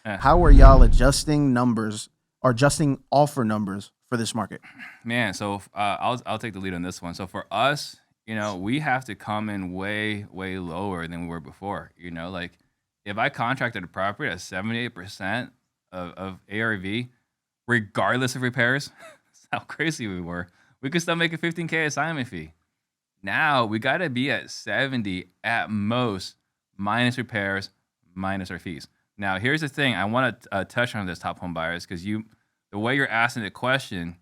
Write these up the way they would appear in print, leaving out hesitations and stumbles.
Eh, How are y'all adjusting numbers or adjusting offer numbers for this market? Man, so I'll take the lead on this one. So for us, we have to come in way lower than we were before. Like if I contracted a property at 78% of ARV, regardless of repairs, that's how crazy we were. We could still make a 15K assignment fee. Now we got to be at 70 at most, minus repairs, minus our fees. Now here's the thing: I want to touch on this top home buyers because the way you're asking the question,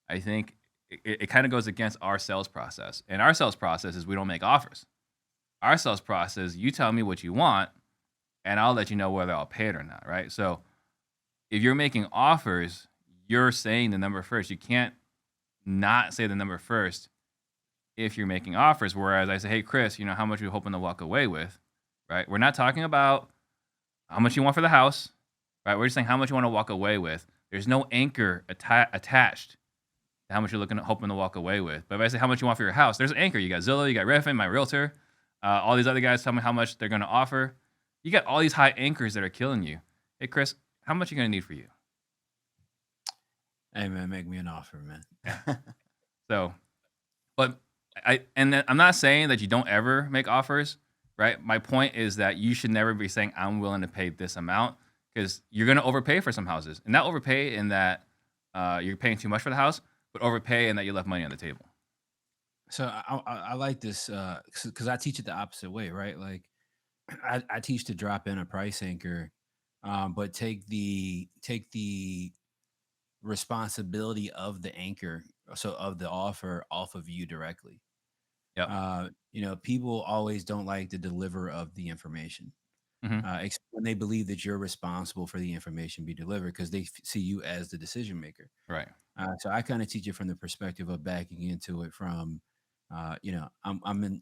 I think it kind of goes against our sales process. And our sales process is we don't make offers. Our sales process, you tell me what you want, and I'll let you know whether I'll pay it or not, right? So if you're making offers, you're saying the number first. You can't not say the number first if you're making offers. Whereas I say, hey, Chris, how much are you hoping to walk away with, right? We're not talking about how much you want for the house, right? We're just saying how much you want to walk away with. There's no anchor attached to how much you're hoping to walk away with. But if I say how much you want for your house, there's an anchor. You got Zillow, you got Redfin, my realtor, all these other guys tell me how much they're going to offer. You got all these high anchors that are killing you. Hey, Chris, how much are you going to need for you? Hey, man, make me an offer, man. So, but I'm not saying that you don't ever make offers, right? My point is that you should never be saying I'm willing to pay this amount because you're going to overpay for some houses, and not overpay in that you're paying too much for the house, but overpay in that you left money on the table. So I like this because I teach it the opposite way, right? Like I teach to drop in a price anchor, but take the responsibility of the anchor, so of the offer, off of you directly. Yep. People always don't like the deliver of the information. Hmm. When they believe that you're responsible for the information be delivered because they see you as the decision maker. Right. So I kind of teach it from the perspective of backing into it from, I'm in,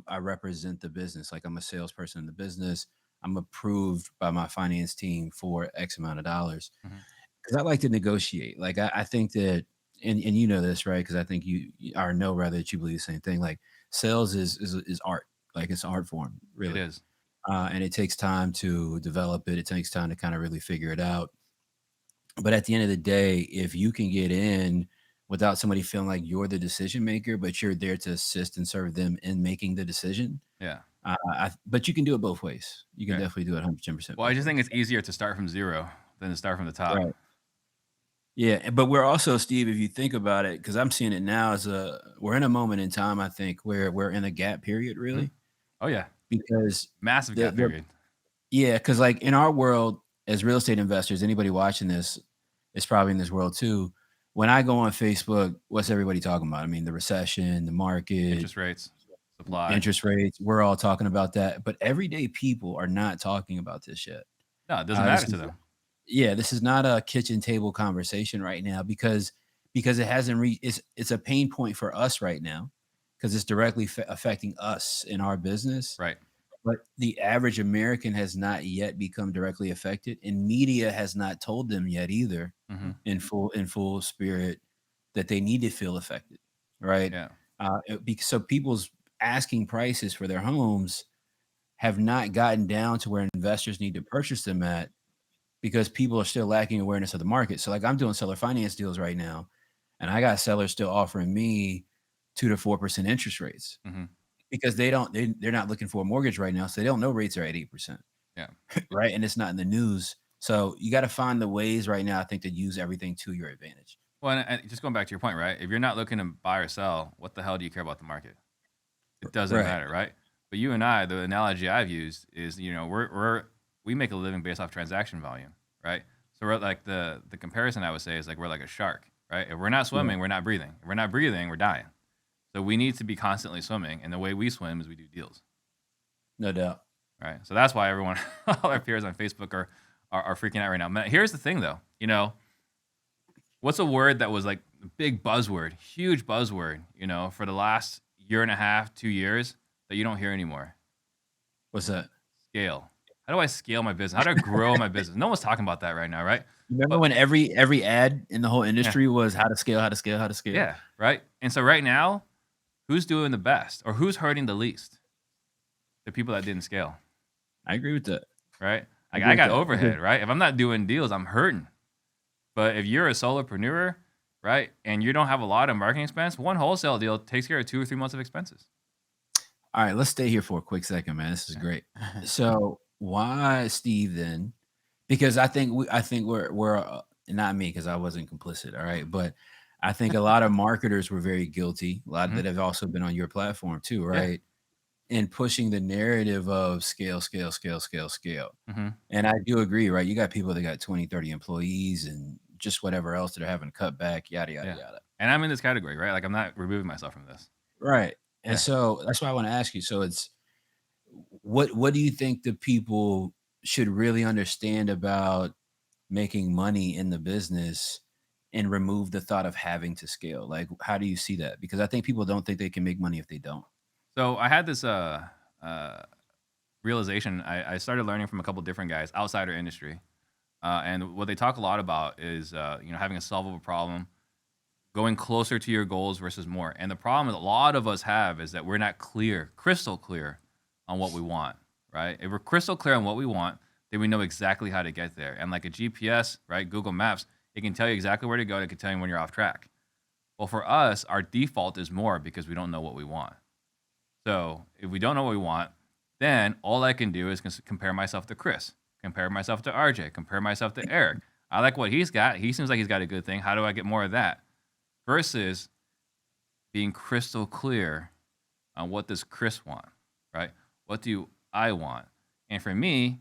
I represent the business. Like I'm a salesperson in the business. I'm approved by my finance team for X amount of dollars Hmm. because I like to negotiate. Like I think that, and you know this, right? Because I think or know rather that you believe the same thing. Like sales is art. Like it's an art form, It really. is. And it takes time to develop it. It takes time to kind of really figure it out. But at the end of the day, if you can get in without somebody feeling like you're the decision maker, but you're there to assist and serve them in making the decision, Yeah. but you can do it both ways. You can Okay. definitely do it 110% Well, I both just think ways. it's easier to start from zero than to start from the top. Right. Yeah, but we're also, Steve, if you think about it, because I'm seeing it now as we're in a moment in time, I think, where we're in a gap period, Mhm. really, Oh yeah, because massive gap the period. yeah, because like in our world as real estate investors, anybody watching this is probably in this world too. When I go on Facebook, what's everybody talking about? I mean, the recession, the market, Interest rates, supply. interest rates. We're all talking about that, but everyday people are not talking about this yet. No, it doesn't This matter to is them. Yeah, this is not a kitchen table conversation right now because it hasn't reached. It's a pain point for us right now because it's directly affecting us in our business. Right. But the average American has not yet become directly affected, and media has not told them yet either Hmm. in full spirit that they need to feel affected, right? Yeah. So people's asking prices for their homes have not gotten down to where investors need to purchase them at because people are still lacking awareness of the market. So like I'm doing seller finance deals right now, and I got sellers still offering me 2 to 4% interest rates Hmm. because they're not looking for a mortgage right now, so they don't know rates are at 8%, Yeah. right? And it's not in the news. So you got to find the ways right now, I think, to use everything to your advantage. Well, and just going back to your point, right? If you're not looking to buy or sell, what the hell do you care about the market? It doesn't Right. matter, right? But you and I, the analogy I've used is, we make a living based off transaction volume, right? So we're like the comparison I would say is like we're like a shark, right? If we're not Yeah. swimming, we're not breathing. If we're not breathing, we're dying. So we need to be constantly swimming, and the way we swim is we do deals, No doubt. right? So that's why everyone, all our peers on Facebook are freaking out right now. Here's the thing, though. What's a word that was like a big buzzword, huge buzzword, for the last year and a half, 2 years that you don't hear anymore? What's that? Scale. How do I scale my business? How do I grow my business? No one's talking about that right now, right? Remember But when every ad in the whole yeah, industry was how to scale, how to scale, how to scale? yeah, right. And so right now, who's doing the best or who's hurting the least? The people that didn't scale, I agree with that. right? Like agree I with got that. overhead, right? If I'm not doing deals, I'm hurting. But if you're a solopreneur, right, and you don't have a lot of marketing expense, one wholesale deal takes care of 2 or 3 months of expenses. All right, let's stay here for a quick second, man. This is great. So why Steve then? Because I think we're not me because I wasn't complicit. All right, but I think a lot of marketers were very guilty. A lot that have also been on your platform too, right? In pushing the narrative of scale, scale, scale, scale, scale. Mm-hmm. And I do agree, right? You got people that got 20, 30 employees and just whatever else that are having to cut back, yada, yada, yada. And I'm in this category, right? Like I'm not removing myself from this. Right. And so that's why I want to ask you. So it's what do you think the people should really understand about making money in the business and remove the thought of having to scale? Like, how do you see that? Because I think people don't think they can make money if they don't. So I had this realization. I started learning from a couple different guys outside our industry, and what they talk a lot about is having a solvable problem, going closer to your goals versus more. And the problem that a lot of us have is that we're not crystal clear on what we want, right? If we're crystal clear on what we want, then we know exactly how to get there. And like a GPS, right, Google Maps, it can tell you exactly where to go. It can tell you when you're off track. Well, for us, our default is more because we don't know what we want. So if we don't know what we want, then all I can do is compare myself to Chris, compare myself to RJ, compare myself to Eric. I like what he's got. He seems like he's got a good thing. How do I get more of that? Versus being crystal clear on what does Chris want, right? What do I want? And for me,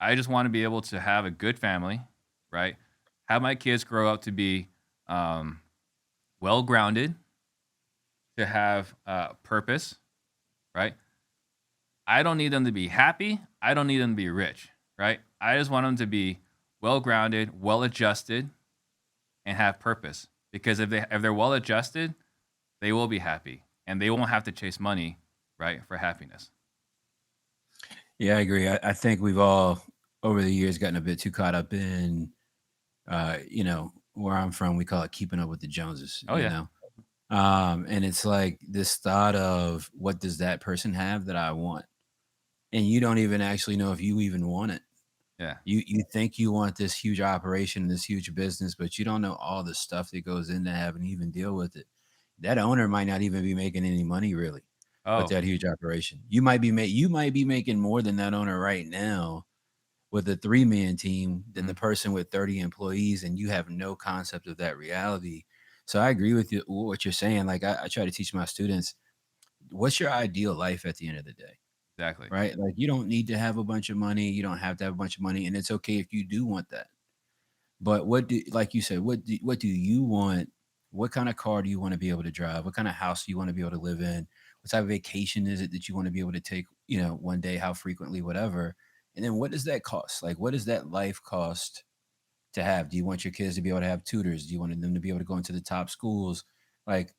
I just want to be able to have a good family, right? Have my kids grow up to be well-grounded, to have purpose, right? I don't need them to be happy. I don't need them to be rich, right? I just want them to be well-grounded, well-adjusted, and have purpose. Because if they're well-adjusted, they will be happy, and they won't have to chase money, right, for happiness. Yeah, I agree. I think we've all over the years gotten a bit too caught up in, where I'm from, we call it keeping up with the Joneses. Oh, yeah. And it's like this thought of what does that person have that I want? And you don't even actually know if you even want it. Yeah. You think you want this huge operation, this huge business, but you don't know all the stuff that goes into having to even deal with it. That owner might not even be making any money really with that huge operation. You might be making more than that owner right now with a 3-man team than the person with 30 employees, and you have no concept of that reality. So I agree with you what you're saying. Like I try to teach my students, what's your ideal life at the end of the day? Exactly. Right? Like you don't need to have a bunch of money. You don't have to have a bunch of money, and it's okay if you do want that. But like you said, what do you want? What kind of car do you want to be able to drive? What kind of house do you want to be able to live in? What type of vacation is it that you want to be able to take, one day, how frequently, whatever. And then what does that cost? Like, what does that life cost to have? Do you want your kids to be able to have tutors? Do you want them to be able to go into the top schools? Like,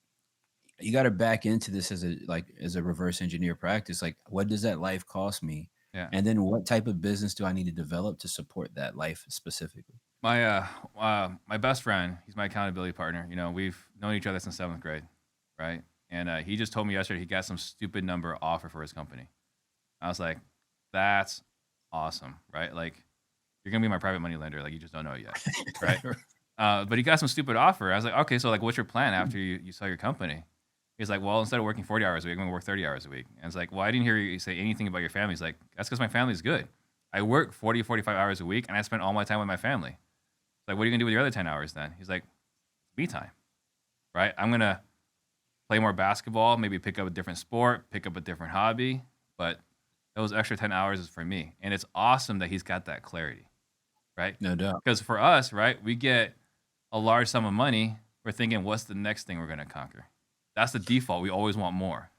you got to back into this as a reverse engineer practice. Like, what does that life cost me? Yeah. And then what type of business do I need to develop to support that life specifically? My best friend, he's my accountability partner. We've known each other since 7th grade, right? And he just told me yesterday he got some stupid number offer for his company. I was like, that's awesome, right? Like, you're gonna be my private money lender. Like, you just don't know it yet, right? But he got some stupid offer. I was like, okay, so like, what's your plan after you sell your company? He's like, well, instead of working 40 hours a week, I'm gonna work 30 hours a week. And it's like, well, I didn't hear you say anything about your family. He's like, that's because my family's good. I work 40, 45 hours a week, and I spend all my time with my family. Like, what are you gonna do with your other 10 hours then? He's like, me time, right? I'm gonna play more basketball, maybe pick up a different sport, pick up a different hobby, but those extra 10 hours is for me. And it's awesome that he's got that clarity, right? No doubt. Because for us, right, we get a large sum of money. We're thinking, what's the next thing we're gonna conquer? That's the default. We always want more.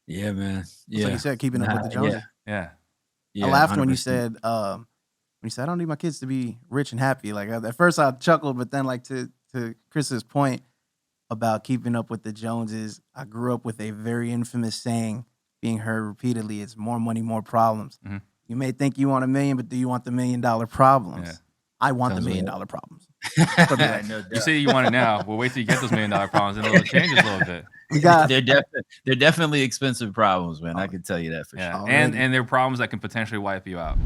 Yeah, man. Yeah. So you said keeping up with the Joneses. Yeah. I laughed when you 100%. said I don't need my kids to be rich and happy. Like at first I chuckled, but then like to Chris's point about keeping up with the Joneses, I grew up with a very infamous saying being heard repeatedly: "It's more money, more problems." You may think you want $1 million, but do you want the $1 million problems? Yeah. I want Sounds the $1 right. million problems. Yeah, no You doubt. say you want it now. We'll wait till you get those $1 million problems, and it'll change a little bit. We got They're definitely expensive problems, man. I can tell you that for Yeah, sure. and Already. they're problems that can potentially wipe you out.